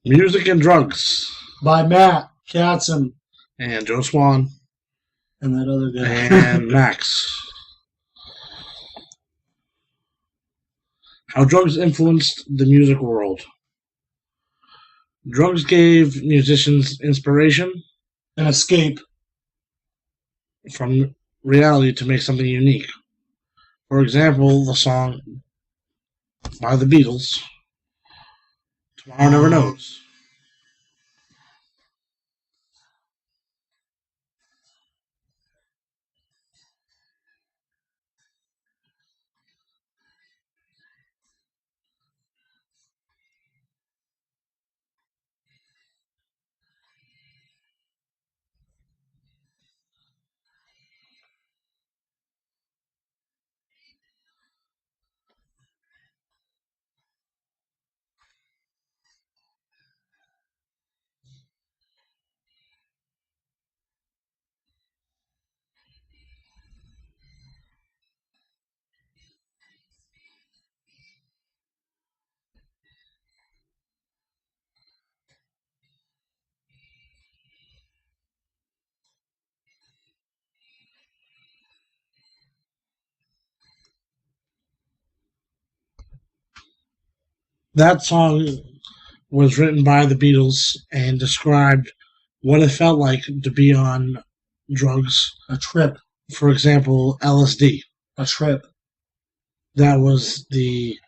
Music and Drugs. By Matt Katzen And Joe Swan. and that other guy. And Max. How drugs influenced the music world. Drugs gave musicians inspiration. An escape. From reality to make something unique. For example, the song by the Beatles, Tomorrow Never Knows. That song was written by the Beatles and described what it felt like to be on drugs. A trip. For example, LSD. A trip. That was the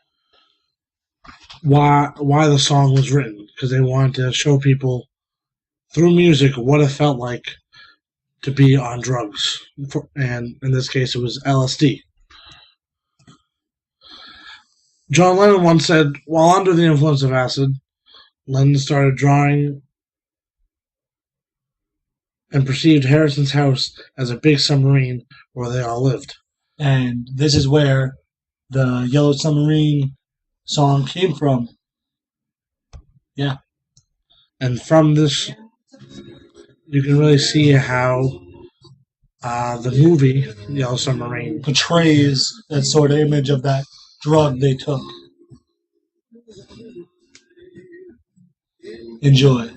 why the song was written, because they wanted to show people through music what it felt like to be on drugs. And in this case, it was LSD. John Lennon once said, while under the influence of acid, Lennon started drawing and perceived Harrison's house as a big submarine where they all lived. And this is where the Yellow Submarine song came from. Yeah. And from this, you can really see how the movie Yellow Submarine portrays that sort of image of that drug they took. Enjoy.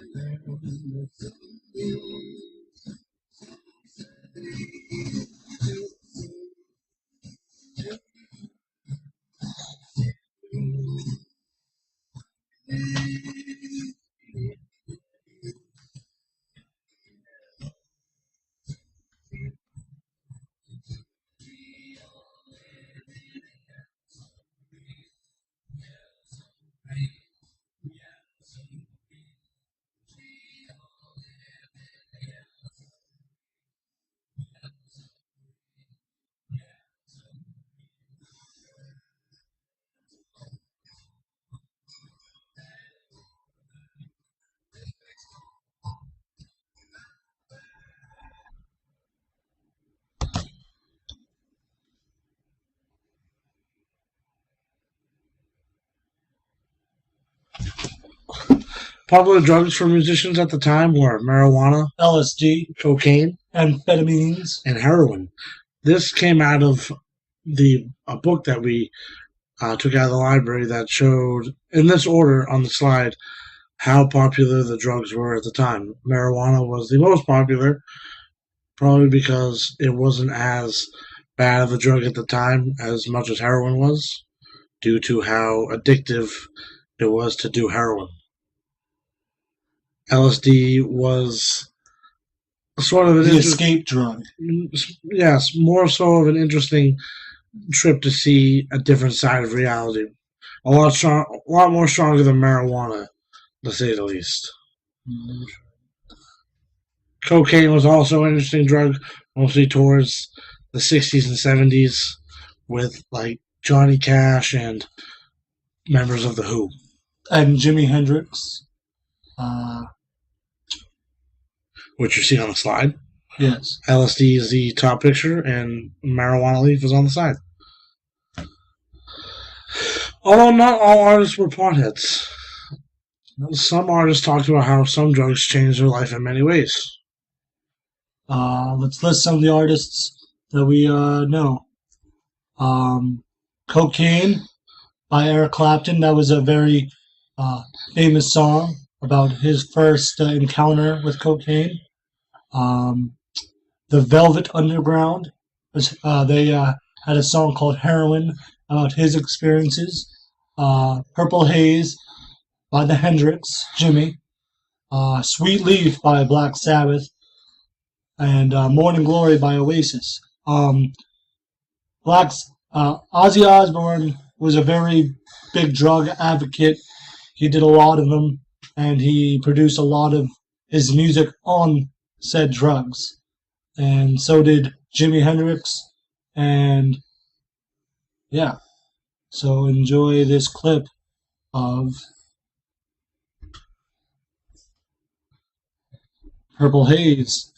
Popular drugs for musicians at the time were marijuana, LSD, cocaine, amphetamines, and heroin. This came out of a book that we took out of the library that showed, in this order on the slide, how popular the drugs were at the time. Marijuana was the most popular, probably because it wasn't as bad of a drug at the time as much as heroin was, due to how addictive it was to do heroin. LSD was sort of an escape drug. Yes, more so of an interesting trip to see a different side of reality. A lot more stronger than marijuana, to say the least. Mm-hmm. Cocaine was also an interesting drug, mostly towards the 60s and 70s, with like Johnny Cash and members of the Who. And Jimi Hendrix. Which you see on the slide. Yes. LSD is the top picture, and marijuana leaf is on the side. Although not all artists were potheads. Some artists talked about how some drugs changed their life in many ways. Let's list some of the artists that we know. Cocaine by Eric Clapton. That was a very famous song. about his first encounter with cocaine. The Velvet Underground, they had a song called Heroin about his experiences. Purple Haze by the Hendrix, Jimmy. Sweet Leaf by Black Sabbath. And Morning Glory by Oasis. Ozzy Osbourne was a very big drug advocate. He did a lot of them, and he produced a lot of his music on said drugs. And so did Jimi Hendrix. And yeah, so enjoy this clip of Purple Haze.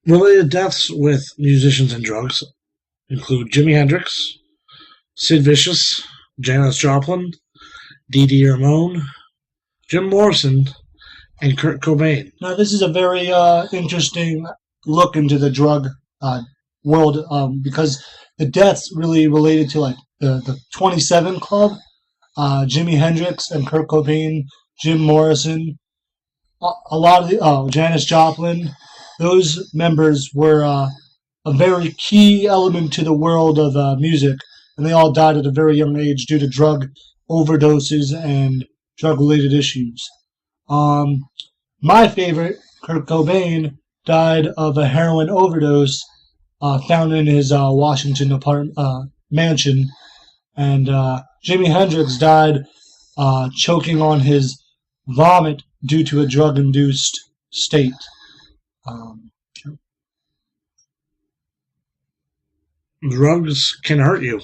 Related deaths with musicians and drugs include Jimi Hendrix, Sid Vicious, Janis Joplin, Dee Dee Ramone, Jim Morrison, and Kurt Cobain. Now, this is a very interesting look into the drug world because the deaths really related to like the 27 Club, Jimi Hendrix and Kurt Cobain, Jim Morrison, a lot of the Janis Joplin. Those members were a very key element to the world of music, and they all died at a very young age due to drug overdoses and drug-related issues. My favorite, Kurt Cobain, died of a heroin overdose found in his Washington mansion, and Jimi Hendrix died choking on his vomit due to a drug-induced state. Drugs can hurt you.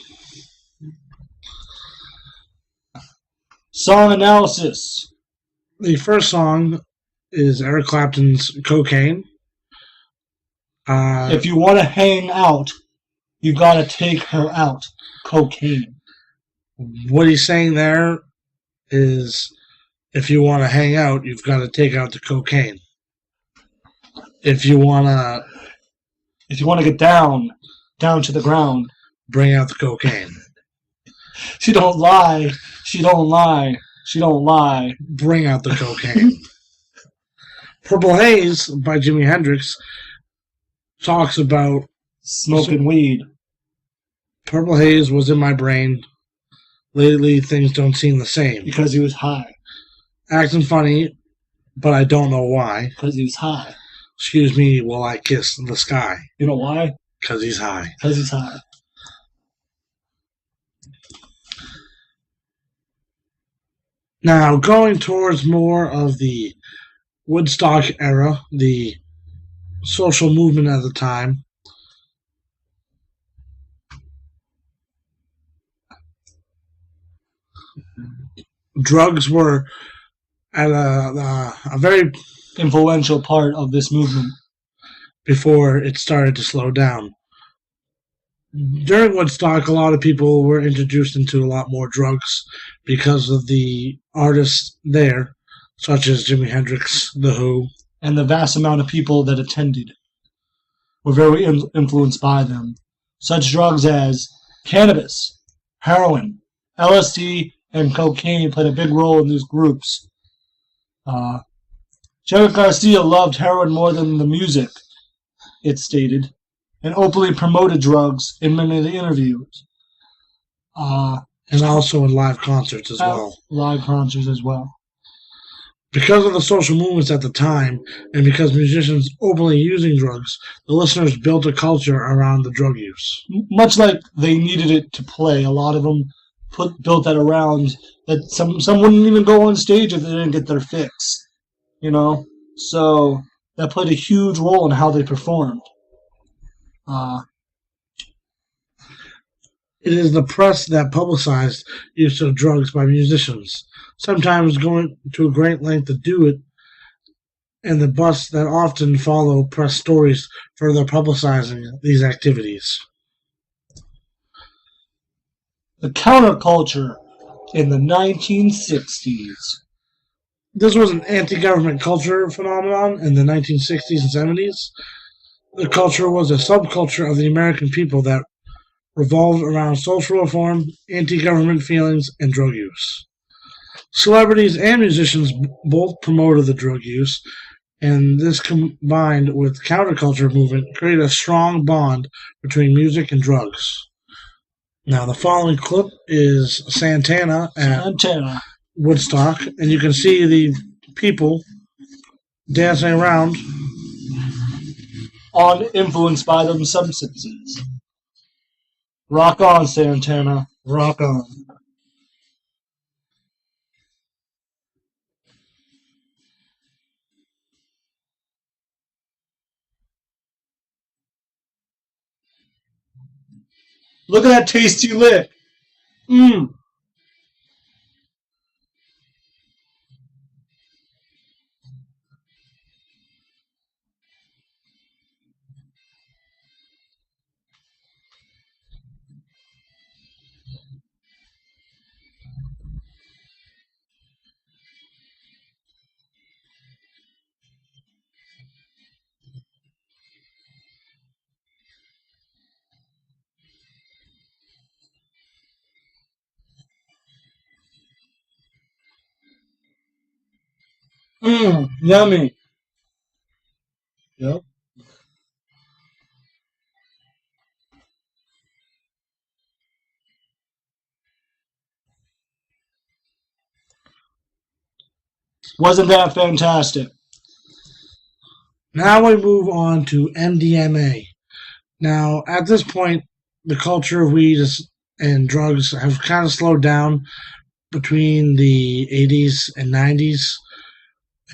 Song analysis. The first song is Eric Clapton's Cocaine. If you want to hang out, you got to take her out. Cocaine. What he's saying there is if you want to hang out, you've got to take out the cocaine. If you want to get down to the ground, bring out the cocaine. She don't lie. She don't lie. She don't lie. Bring out the cocaine. Purple Haze by Jimi Hendrix talks about smoking weed. Purple Haze was in my brain. Lately, things don't seem the same. Because he was high. Acting funny, but I don't know why. Because he was high. Excuse me while I kiss the sky. You know why? Because he's high. Because he's high. Now, going towards more of the Woodstock era, the social movement at the time, drugs were at a very influential part of this movement before it started to slow down. During Woodstock, a lot of people were introduced into a lot more drugs because of the artists there, such as Jimi Hendrix, The Who. And the vast amount of people that attended were very influenced by them. Such drugs as cannabis, heroin, LSD, and cocaine played a big role in these groups. Jerry Garcia loved heroin more than the music. it stated, and openly promoted drugs in many of the interviews. And also in live concerts as well. Live concerts as well. Because of the social movements at the time, and because musicians openly using drugs, the listeners built a culture around the drug use. Much like they needed it to play, a lot of them built that around that some wouldn't even go on stage if they didn't get their fix. You know? So that played a huge role in how they performed. It is the press that publicized use of drugs by musicians, sometimes going to a great length to do it, and the busts that often follow press stories further publicizing these activities. The counterculture in the 1960s. This was an anti-government culture phenomenon in the 1960s and 70s. The culture was a subculture of the American people that revolved around social reform, anti-government feelings, and drug use. Celebrities and musicians both promoted the drug use, and this combined with counterculture movement created a strong bond between music and drugs. Now, the following clip is Santana at Woodstock, and you can see the people dancing around, influenced by them substances. Rock on, Santana. Rock on. Look at that tasty lick. Mmm. Mmm. Yummy. Yep. Wasn't that fantastic? Now we move on to MDMA. Now, at this point, the culture of weed and drugs have kind of slowed down between the 80s and 90s.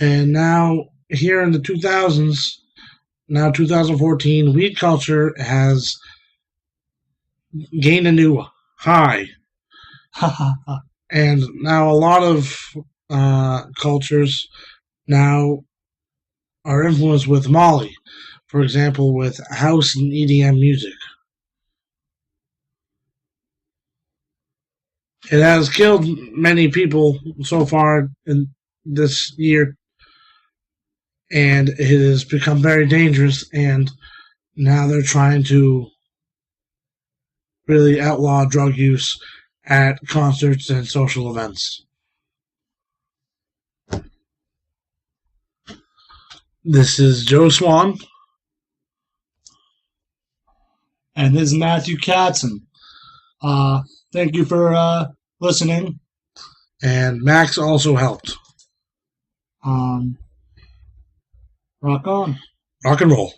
And now, here in the 2000s, now 2014, weed culture has gained a new high. And now a lot of cultures now are influenced with Molly, for example, with house and EDM music. It has killed many people so far in this year, and it has become very dangerous, and now they're trying to really outlaw drug use at concerts and social events. This is Joe Swan. And this is Matthew Katzen. Thank you for listening. And Max also helped. Rock on. Rock and roll.